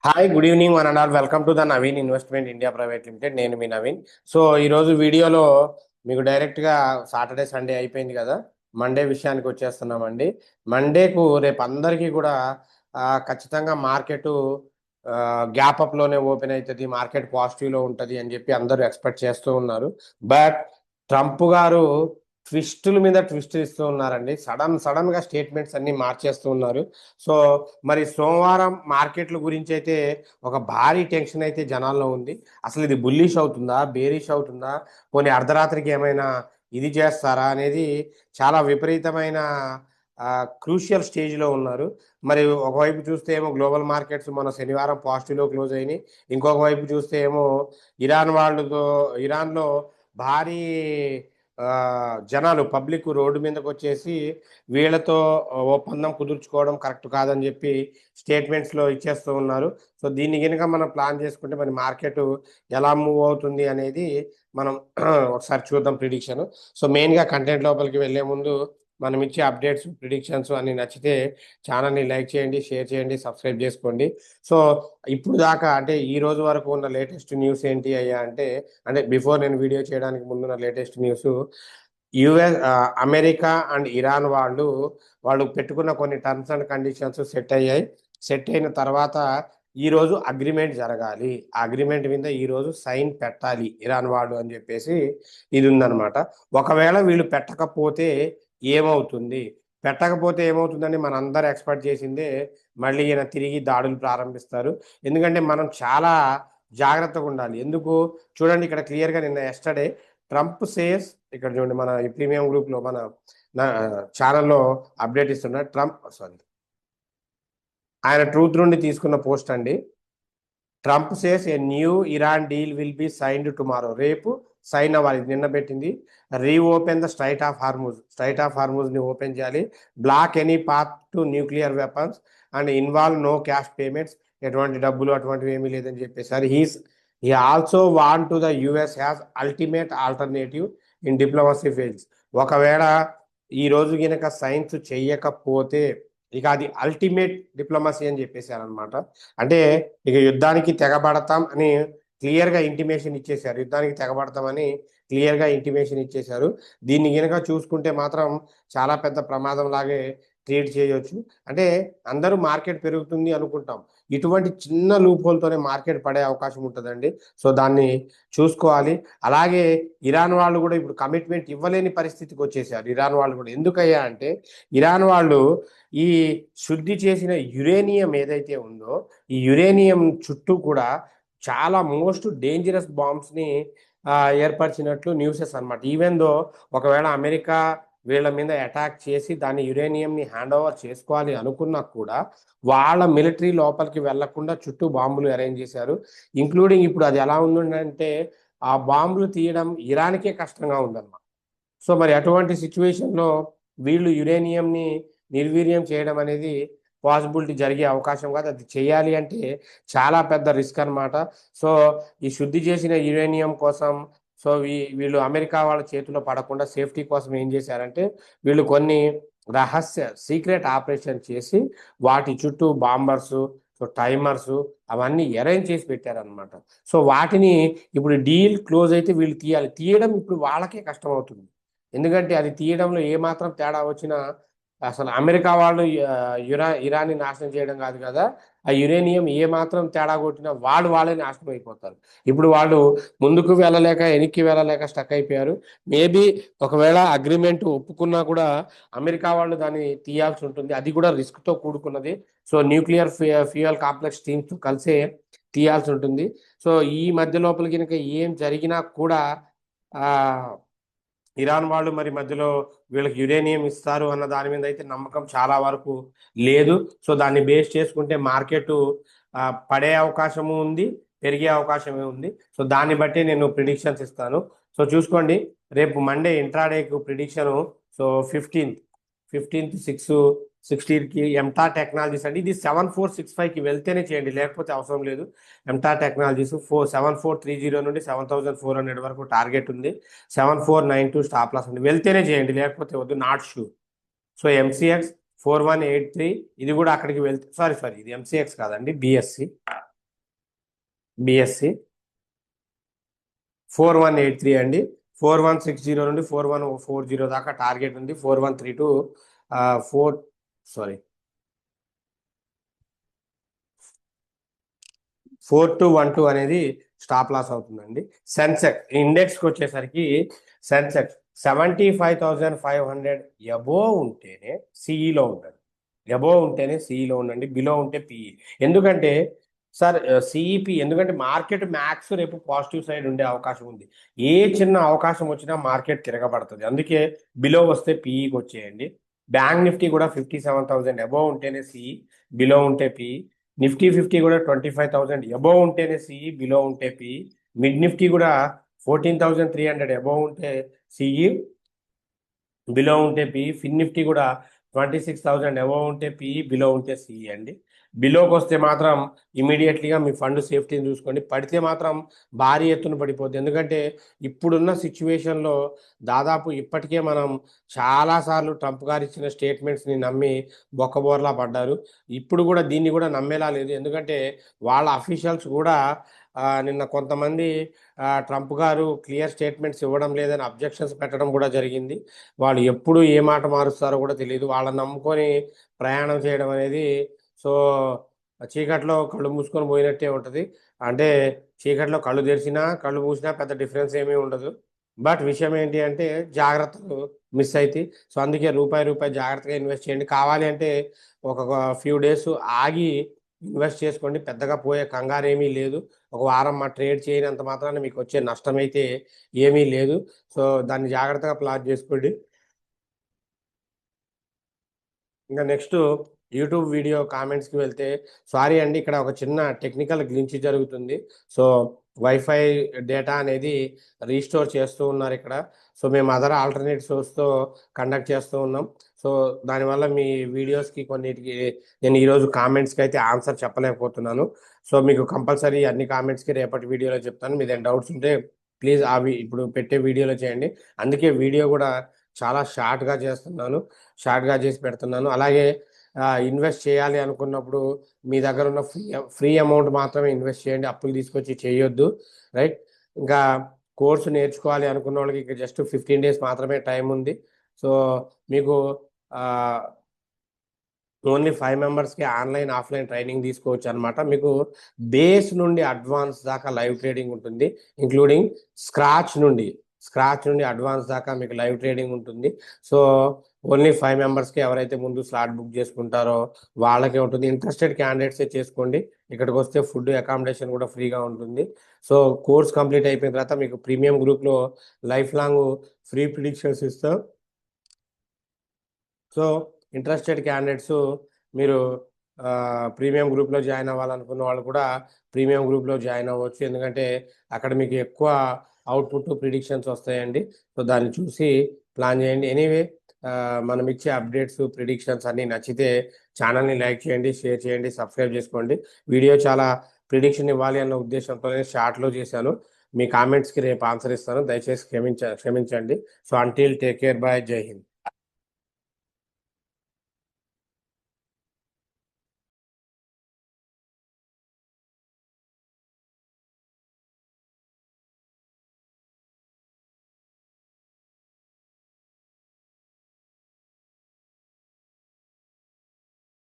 Hi, good evening one and all. Welcome to the Naveen investment India private limited. నేను మీ Naveen. So ఈరోజు వీడియోలో మీకు డైరెక్ట్గా సాటర్డే సండే అయిపోయింది కదా, మండే విషయానికి వచ్చేస్తున్నామండి. మండేకు రేపు అందరికీ కూడా ఖచ్చితంగా మార్కెట్ గ్యాప్ అప్లోనే ఓపెన్ అవుతుంది, మార్కెట్ పాజిటివ్లో ఉంటుంది అని చెప్పి అందరూ ఎక్స్పెక్ట్ చేస్తూ ఉన్నారు. బట్ ట్రంప్ గారు ట్విస్టుల మీద ట్విస్ట్ ఇస్తూ ఉన్నారండి. సడన్ గా స్టేట్మెంట్స్ అన్ని మార్చేస్తూ ఉన్నారు. సో మరి సోమవారం మార్కెట్ల గురించి అయితే ఒక భారీ టెన్షన్ అయితే జనాల్లో ఉంది. అసలు ఇది బుల్లిష్ అవుతుందా, బేరిష్ అవుతుందా, కొన్ని అర్ధరాత్రికి ఏమైనా ఇది చేస్తారా అనేది చాలా విపరీతమైన క్రూషియల్ స్టేజ్లో ఉన్నారు. మరి ఒకవైపు చూస్తే ఏమో గ్లోబల్ మార్కెట్స్ మన శనివారం పాజిటివ్లో క్లోజ్ అయినాయి. ఇంకొక వైపు చూస్తే ఏమో ఇరాన్లో భారీ జనాలు పబ్లిక్ రోడ్డు మీదకి వచ్చేసి వీళ్ళతో ఒప్పందం కుదుర్చుకోవడం కరెక్ట్ కాదని చెప్పి స్టేట్మెంట్స్లో ఇచ్చేస్తూ ఉన్నారు. సో దీన్ని కనుక మనం ప్లాన్ చేసుకుంటే మరి మార్కెట్ ఎలా మూవ్ అవుతుంది అనేది మనం ఒకసారి చూద్దాం ప్రిడిక్షన్. సో మెయిన్గా కంటెంట్ లోపలికి వెళ్ళే ముందు మనం ఇచ్చే అప్డేట్స్, ప్రిడిక్షన్స్ అన్ని నచ్చితే ఛానల్ని లైక్ చేయండి, షేర్ చేయండి, సబ్స్క్రైబ్ చేసుకోండి. సో ఇప్పుడు దాకా అంటే ఈ రోజు వరకు ఉన్న లేటెస్ట్ న్యూస్ ఏంటి అయ్యా అంటే బిఫోర్ నేను వీడియో చేయడానికి ముందున్న latest news, America and Iran వాళ్ళు పెట్టుకున్న కొన్ని టర్మ్స్ అండ్ కండిషన్స్ సెట్ అయ్యాయి. సెట్ అయిన తర్వాత ఈ రోజు అగ్రిమెంట్ జరగాలి. ఆ అగ్రిమెంట్ మీద ఈ రోజు సైన్ పెట్టాలి ఇరాన్ వాళ్ళు అని చెప్పేసి ఇది ఉందన్నమాట. ఒకవేళ వీళ్ళు పెట్టకపోతే ఏమవుతుంది, పెట్టకపోతే ఏమవుతుందని మనందరూ ఎక్స్పెక్ట్ చేసిందే, మళ్ళీ ఈయన తిరిగి దాడులు ప్రారంభిస్తారు. ఎందుకంటే మనం చాలా జాగ్రత్తగా ఉండాలి. ఎందుకు చూడండి, ఇక్కడ క్లియర్గా నిన్న ఎస్టర్డే ట్రంప్ సేస్, ఇక్కడ చూడండి మన ఈ ప్రీమియం గ్రూప్లో మన ఛానల్లో అప్డేట్ ఇస్తున్న ఆయన ట్రూత్ నుండి తీసుకున్న పోస్ట్ అండి. Trump says a new Iran deal will be signed tomorrow. రేపు సైన్ అవ్వాలి, నిన్న పెట్టింది. Reopen the strait of Hormuz ని ఓపెన్ చేయాలి. Block any path to nuclear weapons and involve no cash payments. ఎటువంటి డబ్బులు అటువంటివి ఏమీ లేదని చెప్పేసారు. He also want to the US has ultimate alternative in diplomacy fields. ఒకవేళ ఈ రోజు కనుక సైన్స్ చెయ్యకపోతే ఇక అది అల్టిమేట్ డిప్లొమసీ అని చెప్పేశారు అనమాట. అంటే ఇక యుద్ధానికి తెగబడతాం అని క్లియర్గా ఇంటిమేషన్ ఇచ్చేశారు. యుద్ధానికి తెగబడతామని క్లియర్గా ఇంటిమేషన్ ఇచ్చేశారు. దీన్ని కనుక చూసుకుంటే మాత్రం చాలా పెద్ద ప్రమాదం లాగే ట్రీట్ చేయొచ్చు. అంటే అందరూ మార్కెట్ పెరుగుతుంది అనుకుంటాం, ఇటువంటి చిన్న లూప్ హోల్తోనే మార్కెట్ పడే అవకాశం ఉంటుందండి. సో దాన్ని చూసుకోవాలి. అలాగే ఇరాన్ వాళ్ళు కూడా ఇప్పుడు కమిట్మెంట్ ఇవ్వలేని పరిస్థితికి వచ్చేసారు. ఇరాన్ వాళ్ళు కూడా ఎందుకయ్యా అంటే, ఇరాన్ వాళ్ళు ఈ శుద్ధి చేసిన యురేనియం ఏదైతే ఉందో, ఈ యురేనియం చుట్టూ కూడా చాలా మోస్ట్ డేంజరస్ బాంబ్స్ని ఏర్పరిచినట్లు న్యూసెస్ అనమాట. ఈవెన్ దో ఒకవేళ అమెరికా వీళ్ళ మీద అటాక్ చేసి దాన్ని యురేనియంని హ్యాండ్ ఓవర్ చేసుకోవాలి అనుకున్నా కూడా వాళ్ళ మిలిటరీ లోపలికి వెళ్లకుండా చుట్టూ బాంబులు అరేంజ్ చేశారు. ఇంక్లూడింగ్ ఇప్పుడు అది ఎలా ఉందంటే ఆ బాంబులు తీయడం ఇరాన్కే కష్టంగా ఉందన్నమాట. సో మరి అటువంటి సిచ్యువేషన్లో వీళ్ళు యురేనియంని నిర్వీర్యం చేయడం అనేది పాసిబిలిటీ జరిగే అవకాశం కాదు. అది చేయాలి అంటే చాలా పెద్ద రిస్క్ అనమాట. సో ఈ శుద్ధి చేసిన యురేనియం కోసం సో వీళ్ళు అమెరికా వాళ్ళ చేతిలో పడకుండా సేఫ్టీ కోసం ఏం చేశారంటే, వీళ్ళు కొన్ని రహస్య సీక్రెట్ ఆపరేషన్ చేసి వాటి చుట్టూ బాంబర్స్, సో టైమర్స్ అవన్నీ అరేంజ్ చేసి పెట్టారనమాట. సో వాటిని ఇప్పుడు డీల్ క్లోజ్ అయితే వీళ్ళు తీయడం ఇప్పుడు వాళ్ళకే కష్టం అవుతుంది. ఎందుకంటే అది తీయడంలో ఏమాత్రం తేడా వచ్చినా అసలు అమెరికా వాళ్ళు ఇరాన్ని నాశనం చేయడం కాదు కదా, ఆ యురేనియం ఏమాత్రం తేడా కొట్టినా వాళ్ళే నాశనం అయిపోతారు. ఇప్పుడు వాళ్ళు ముందుకు వెళ్ళలేక వెనక్కి వెళ్ళలేక స్టక్ అయిపోయారు. మేబీ ఒకవేళ అగ్రిమెంట్ ఒప్పుకున్నా కూడా అమెరికా వాళ్ళు దాన్ని తీయాల్సి ఉంటుంది. అది కూడా రిస్క్తో కూడుకున్నది. సో న్యూక్లియర్ ఫ్యూయల్ కాంప్లెక్స్ టీమ్స్తో కలిసే తీయాల్సి ఉంటుంది. సో ఈ మధ్య లోపల కనుక ఏం జరిగినా కూడా ఆ ఇరాన్ వాళ్ళు మరి మధ్యలో వీళ్ళకి యురేనియం ఇస్తారు అన్న దాని మీద అయితే నమ్మకం చాలా వరకు లేదు. సో దాన్ని బేస్ చేసుకుంటే మార్కెట్ పడే అవకాశము ఉంది, పెరిగే అవకాశమే ఉంది. సో దాన్ని బట్టి నేను ప్రిడిక్షన్స్ ఇస్తాను. సో చూసుకోండి, రేపు Monday ఇంట్రాడేకు prediction. So 15th 6:16కి ఎంటా technologies అండి. ఇది 7465కి వెళ్తేనే చేయండి, లేకపోతే అవసరం లేదు. ఎంటా టెక్నాలజీస్ 7430 నుండి 7400 వరకు టార్గెట్ ఉంది. 7492 స్టాప్ లాస్ ఉంది. వెళ్తేనే చేయండి, లేకపోతే వద్దు, నాట్ షూర్. సో ఎంసీఎక్స్ 4183, ఇది కూడా అక్కడికి వెళ్తే సారీ ఇది ఎంసీఎక్స్ కాదండి, బిఎస్సి. బిఎస్సి 4183 అండి. 4160 నుండి 4140 దాకా టార్గెట్ ఉంది. 4132 4 సారీ 4212 అనేది స్టాప్ లాస్ అవుతుందండి. సెన్సెక్స్ ఇండెక్స్కి వచ్చేసరికి సెన్సెక్స్ 75,500 అబోవ్ ఉంటేనే సిఈలో ఉండండి. అబోవ్ ఉంటేనే సిఈలో ఉండండి, బిలో ఉంటే పిఈ. ఎందుకంటే సార్ సిఈపి ఎందుకంటే మార్కెట్ మ్యాక్స్ రేపు పాజిటివ్ సైడ్ ఉండే అవకాశం ఉంది. ఏ చిన్న అవకాశం వచ్చినా మార్కెట్ తిరగబడుతుంది. అందుకే బిలో వస్తే పిఈకి వచ్చేయండి. బ్యాంక్ నిఫ్టీ కూడా 57,000 అబోవ్ ఉంటేనే సిఈ, బిలో ఉంటే పిఈ. నిఫ్టీ 50 కూడా 25,000 అబోవ్ ఉంటేనే సిఈ, బిలో ఉంటే పిఈ. మిడ్ నిఫ్టీ కూడా 14,300 అబోవ్ ఉంటే సిఈ, బిలో ఉంటే పిఈ. ఫిన్ నిఫ్టీ కూడా 26,000 అబోవ్ ఉంటే పిఈ, బిలో ఉంటే సిఈ అండి. బిలోకి వస్తే మాత్రం ఇమీడియట్లీగా మీ ఫండ్ సేఫ్టీని చూసుకోండి. పడితే మాత్రం భారీ ఎత్తున పడిపోద్ది. ఎందుకంటే ఇప్పుడున్న సిచ్యువేషన్లో దాదాపు ఇప్పటికే మనం చాలాసార్లు ట్రంప్ గారు ఇచ్చిన స్టేట్మెంట్స్ని నమ్మి బొక్కబోర్లా పడ్డారు. ఇప్పుడు కూడా దీన్ని కూడా నమ్మేలా లేదు. ఎందుకంటే వాళ్ళ అఫీషియల్స్ కూడా నిన్న కొంతమంది ట్రంప్ గారు క్లియర్ స్టేట్మెంట్స్ ఇవ్వడం లేదని అబ్జెక్షన్స్ పెట్టడం కూడా జరిగింది. వాళ్ళు ఎప్పుడు ఏ మాట మారుస్తారో కూడా తెలియదు. వాళ్ళని నమ్ముకొని ప్రయాణం చేయడం అనేది సో చీకట్లో కళ్ళు మూసుకొని పోయినట్టే ఉంటుంది. అంటే చీకట్లో కళ్ళు తెరిచినా కళ్ళు మూసినా పెద్ద డిఫరెన్స్ ఏమీ ఉండదు. బట్ విషయం ఏంటి అంటే జాగ్రత్తలు మిస్ అవుతాయి. సో అందుకే రూపాయి జాగ్రత్తగా ఇన్వెస్ట్ చేయండి. కావాలి అంటే ఒక ఫ్యూ డేస్ ఆగి ఇన్వెస్ట్ చేసుకోండి. పెద్దగా పోయే కంగారు ఏమీ లేదు. ఒక వారం మా ట్రేడ్ చేయనంత మాత్రాన మీకు వచ్చే నష్టం అయితే ఏమీ లేదు. సో దాన్ని జాగ్రత్తగా ప్లాన్ చేసుకోండి. ఇంకా నెక్స్ట్ యూట్యూబ్ వీడియో కామెంట్స్కి వెళ్తే సారీ అండి, ఇక్కడ ఒక చిన్న టెక్నికల్ గ్లించ్ జరుగుతుంది. సో వైఫై డేటా అనేది రీస్టోర్ చేస్తూ ఉన్నారు ఇక్కడ. సో మేము అదర్ ఆల్టర్నేట్ సోర్స్తో కండక్ట్ చేస్తూ ఉన్నాం. సో దానివల్ల మీ వీడియోస్కి కొన్నిటికి నేను ఈరోజు కామెంట్స్కి అయితే ఆన్సర్ చెప్పలేకపోతున్నాను. సో మీకు కంపల్సరీ అన్ని కామెంట్స్కి రేపటి వీడియోలో చెప్తాను. మీద డౌట్స్ ఉంటే ప్లీజ్ అవి ఇప్పుడు పెట్టే వీడియోలో చేయండి. అందుకే వీడియో కూడా చాలా షార్ట్గా చేస్తున్నాను, షార్ట్గా చేసి పెడుతున్నాను. అలాగే ఇన్వెస్ట్ చేయాలి అనుకున్నప్పుడు మీ దగ్గర ఉన్న ఫ్రీ అమౌంట్ మాత్రమే ఇన్వెస్ట్ చేయండి. అప్పులు తీసుకొచ్చి చేయొద్దు, రైట్? ఇంకా కోర్సు నేర్చుకోవాలి అనుకున్న వాళ్ళకి ఇంకా జస్ట్ 15 days మాత్రమే టైం ఉంది. సో మీకు ఓన్లీ 5 మెంబర్స్కి ఆన్లైన్ ఆఫ్లైన్ ట్రైనింగ్ తీసుకోవచ్చు అనమాట. మీకు బేస్ నుండి అడ్వాన్స్ దాకా లైవ్ ట్రేడింగ్ ఉంటుంది, ఇంక్లూడింగ్ స్క్రాచ్ నుండి అడ్వాన్స్ దాకా మీకు లైవ్ ట్రేడింగ్ ఉంటుంది. సో ఓన్లీ 5 మెంబర్స్కి ఎవరైతే ముందు స్లాట్ బుక్ చేసుకుంటారో వాళ్ళకే ఉంటుంది. ఇంట్రెస్టెడ్ క్యాండిడేట్సే చేసుకోండి. ఇక్కడికి వస్తే ఫుడ్ అకామిడేషన్ కూడా ఫ్రీగా ఉంటుంది. సో కోర్స్ కంప్లీట్ అయిపోయిన తర్వాత మీకు ప్రీమియం గ్రూప్లో లైఫ్ లాంగ్ ఫ్రీ ప్రిడిక్షన్స్ ఇస్తాం. సో ఇంట్రెస్టెడ్ క్యాండిడేట్స్ మీరు ప్రీమియం గ్రూప్లో జాయిన్ అవ్వాలనుకున్న వాళ్ళు కూడా ప్రీమియం గ్రూప్లో జాయిన్ అవ్వచ్చు. ఎందుకంటే అక్కడ మీకు ఎక్కువ అవుట్పుట్ ప్రిడిక్షన్స్ వస్తాయండి. సో దాన్ని చూసి ప్లాన్ చేయండి. ఎనీవే మనం ఇచ్చే అప్డేట్స్ ప్రిడిక్షన్స్ అన్నీ నచ్చితే ఛానల్ని లైక్ చేయండి, షేర్ చేయండి, సబ్స్క్రైబ్ చేసుకోండి. వీడియో చాలా ప్రిడిక్షన్ ఇవ్వాలి అన్న ఉద్దేశంతోనే షార్ట్లో చేశాను. మీ కామెంట్స్కి రేపు ఆన్సర్ ఇస్తాను, దయచేసి క్షమించండి. So until take care, bye, జై హింద్.